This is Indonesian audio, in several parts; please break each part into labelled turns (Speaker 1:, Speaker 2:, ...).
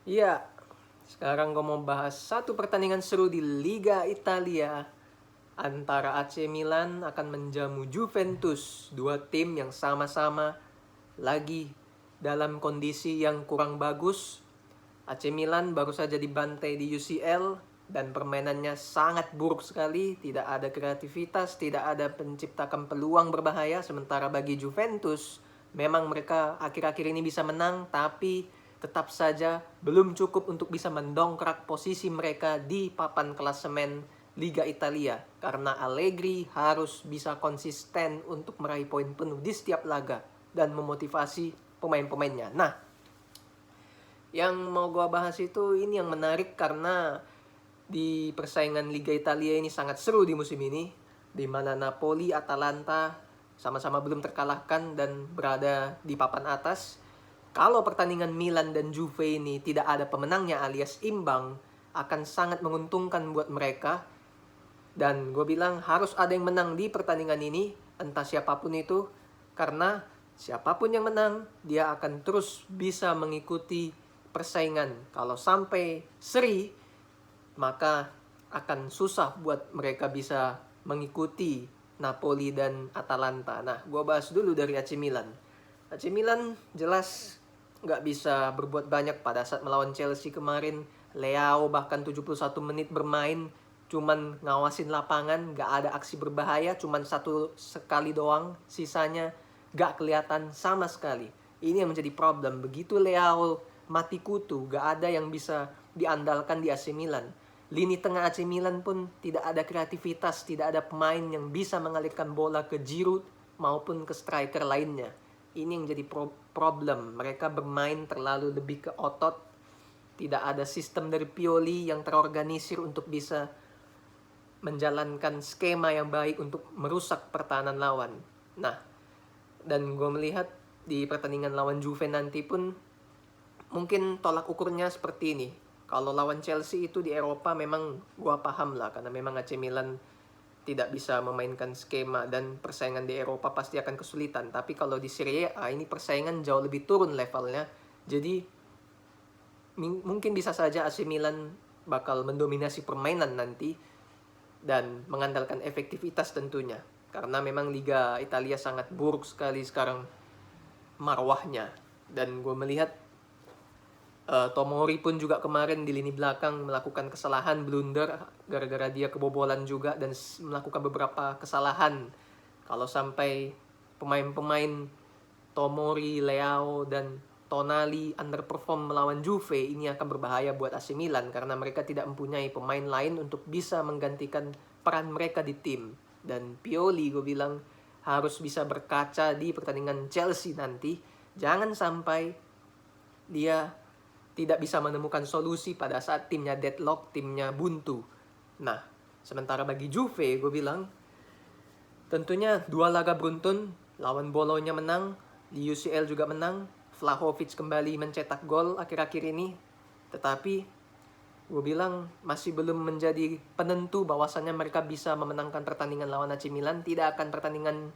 Speaker 1: Iya, sekarang gue mau bahas satu pertandingan seru di Liga Italia antara AC Milan akan menjamu Juventus, dua tim yang sama-sama lagi dalam kondisi yang kurang bagus. AC Milan baru saja dibantai di UCL dan permainannya sangat buruk sekali, tidak ada kreativitas, tidak ada menciptakan peluang berbahaya. Sementara bagi Juventus, memang mereka akhir-akhir ini bisa menang, tapi tetap saja belum cukup untuk bisa mendongkrak posisi mereka di papan klasemen Liga Italia, karena Allegri harus bisa konsisten untuk meraih poin penuh di setiap laga dan memotivasi pemain-pemainnya. Nah, yang mau gue bahas itu ini yang menarik karena di persaingan Liga Italia ini sangat seru di musim ini, di mana Napoli, Atalanta sama-sama belum terkalahkan dan berada di papan atas. Kalau pertandingan Milan dan Juve ini tidak ada pemenangnya alias imbang, akan sangat menguntungkan buat mereka. Dan gue bilang harus ada yang menang di pertandingan ini, entah siapapun itu, karena siapapun yang menang, dia akan terus bisa mengikuti persaingan. Kalau sampai seri, maka akan susah buat mereka bisa mengikuti Napoli dan Atalanta. Nah, gue bahas dulu dari AC Milan. AC Milan jelas nggak bisa berbuat banyak pada saat melawan Chelsea kemarin. Leao bahkan 71 menit bermain, cuman ngawasin lapangan, nggak ada aksi berbahaya, cuman satu sekali doang, sisanya nggak kelihatan sama sekali. Ini yang menjadi problem. Begitu Leao mati kutu, nggak ada yang bisa diandalkan di AC Milan. Lini tengah AC Milan pun tidak ada kreativitas, tidak ada pemain yang bisa mengalirkan bola ke Giroud maupun ke striker lainnya. Ini yang jadi problem. Mereka bermain terlalu lebih ke otot. Tidak ada sistem dari Pioli yang terorganisir untuk bisa menjalankan skema yang baik untuk merusak pertahanan lawan. Nah, dan gue melihat di pertandingan lawan Juve nanti pun mungkin tolak ukurnya seperti ini. Kalau lawan Chelsea itu di Eropa memang gue paham lah, karena memang AC Milan tidak bisa memainkan skema dan persaingan di Eropa pasti akan kesulitan. Tapi kalau di Serie A ini persaingan jauh lebih turun levelnya. Jadi mungkin bisa saja AC Milan bakal mendominasi permainan nanti dan mengandalkan efektivitas tentunya. Karena memang Liga Italia sangat buruk sekali sekarang marwahnya. Dan gue melihat Tomori pun juga kemarin di lini belakang melakukan kesalahan, blunder gara-gara dia kebobolan juga dan melakukan beberapa kesalahan. Kalau sampai pemain-pemain Tomori, Leao, dan Tonali underperform melawan Juve, ini akan berbahaya buat AC Milan karena mereka tidak mempunyai pemain lain untuk bisa menggantikan peran mereka di tim. Dan Pioli gue bilang harus bisa berkaca di pertandingan Chelsea nanti. Jangan sampai dia tidak bisa menemukan solusi pada saat timnya deadlock, timnya buntu. Nah, sementara bagi Juve, gue bilang, tentunya dua laga beruntun, lawan Bologna menang, di UCL juga menang, Vlahovic kembali mencetak gol akhir-akhir ini, tetapi gue bilang masih belum menjadi penentu bahwasannya mereka bisa memenangkan pertandingan lawan AC Milan. Tidak akan pertandingan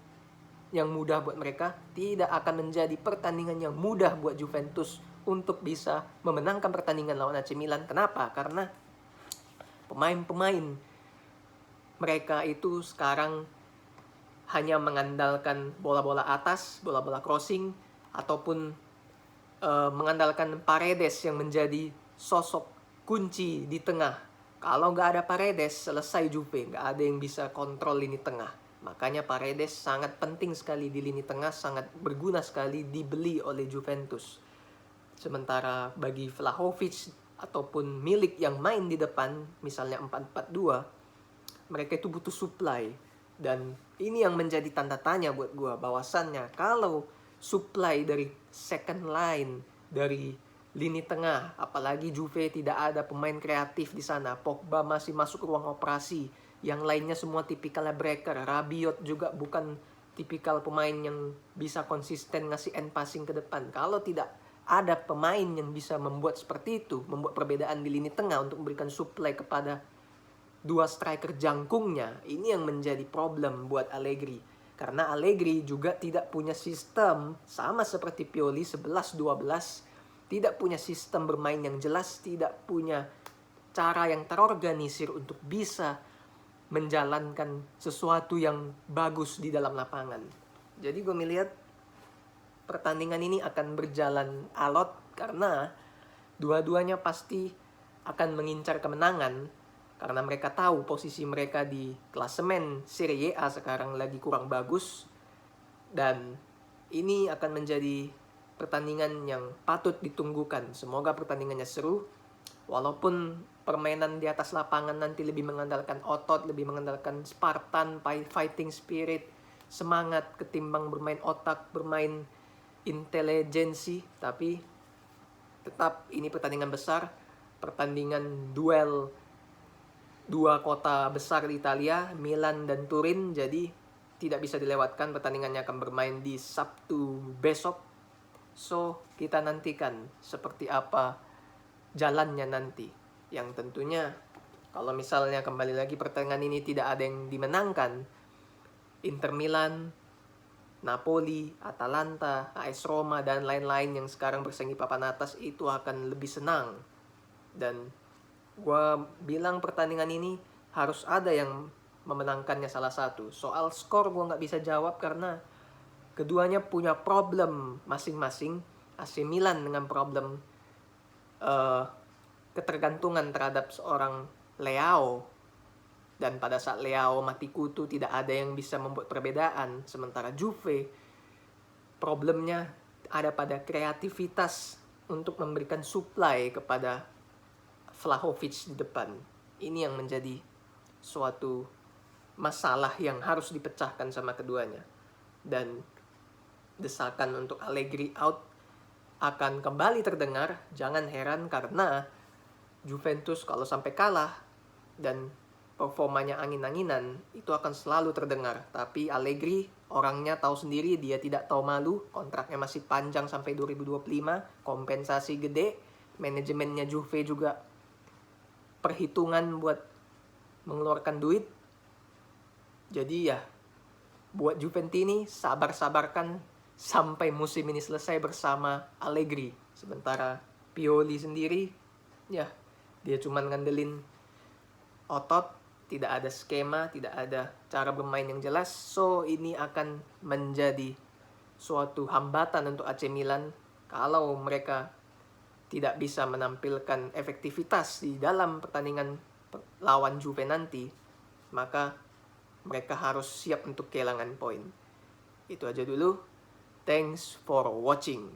Speaker 1: yang mudah buat mereka, tidak akan menjadi pertandingan yang mudah buat Juventus untuk bisa memenangkan pertandingan lawan AC Milan. Kenapa? Karena pemain-pemain mereka itu sekarang hanya mengandalkan bola-bola atas, bola-bola crossing, ataupun mengandalkan Paredes yang menjadi sosok kunci di tengah. Kalau nggak ada Paredes, selesai Juve. Nggak ada yang bisa kontrol lini tengah. Makanya Paredes sangat penting sekali di lini tengah, sangat berguna sekali dibeli oleh Juventus. Sementara bagi Vlahovic ataupun Milik yang main di depan, misalnya 4-4-2, mereka itu butuh supply. Dan ini yang menjadi tanda tanya buat gue, bahwasannya kalau supply dari second line, dari lini tengah, apalagi Juve tidak ada pemain kreatif di sana, Pogba masih masuk ruang operasi, yang lainnya semua tipikalnya breaker, Rabiot juga bukan tipikal pemain yang bisa konsisten ngasih end passing ke depan. Kalau tidak ada pemain yang bisa membuat seperti itu, membuat perbedaan di lini tengah untuk memberikan supply kepada dua striker jangkungnya, ini yang menjadi problem buat Allegri. Karena Allegri juga tidak punya sistem sama seperti Pioli 11-12 tidak punya sistem bermain yang jelas, tidak punya cara yang terorganisir untuk bisa menjalankan sesuatu yang bagus di dalam lapangan. Jadi gue melihat pertandingan ini akan berjalan alot karena dua-duanya pasti akan mengincar kemenangan karena mereka tahu posisi mereka di klasemen Serie A sekarang lagi kurang bagus, dan ini akan menjadi pertandingan yang patut ditunggukan. Semoga pertandingannya seru, walaupun permainan di atas lapangan nanti lebih mengandalkan otot, lebih mengandalkan Spartan, fighting spirit, semangat ketimbang bermain otak, bermain intelijensi. Tapi tetap ini pertandingan besar, pertandingan duel dua kota besar di Italia, Milan dan Turin. Jadi tidak bisa dilewatkan. Pertandingannya akan bermain di Sabtu besok. So kita nantikan seperti apa jalannya nanti. Yang tentunya kalau misalnya kembali lagi pertandingan ini tidak ada yang dimenangkan, Inter Milan, Napoli, Atalanta, AS Roma, dan lain-lain yang sekarang bersaing di papan atas itu akan lebih senang. Dan gue bilang pertandingan ini harus ada yang memenangkannya salah satu. Soal skor gue nggak bisa jawab karena keduanya punya problem masing-masing. AC Milan dengan problem ketergantungan terhadap seorang Leao, dan pada saat Leao mati kutu tidak ada yang bisa membuat perbedaan. Sementara Juve problemnya ada pada kreativitas untuk memberikan supply kepada Vlahovic di depan. Ini yang menjadi suatu masalah yang harus dipecahkan sama keduanya. Dan desakan untuk Allegri out akan kembali terdengar. Jangan heran karena Juventus kalau sampai kalah dan performanya angin-anginan, itu akan selalu terdengar. Tapi Allegri orangnya tahu sendiri, dia tidak tahu malu. Kontraknya masih panjang sampai 2025, kompensasi gede. Manajemennya Juve juga perhitungan buat mengeluarkan duit. Jadi ya, buat Juventini sabar-sabarkan sampai musim ini selesai bersama Allegri. Sementara Pioli sendiri, ya dia cuma ngandelin otot, tidak ada skema, tidak ada cara bermain yang jelas. So ini akan menjadi suatu hambatan untuk AC Milan kalau mereka tidak bisa menampilkan efektivitas di dalam pertandingan lawan Juve nanti, maka mereka harus siap untuk kehilangan poin. Itu aja dulu. Thanks for watching.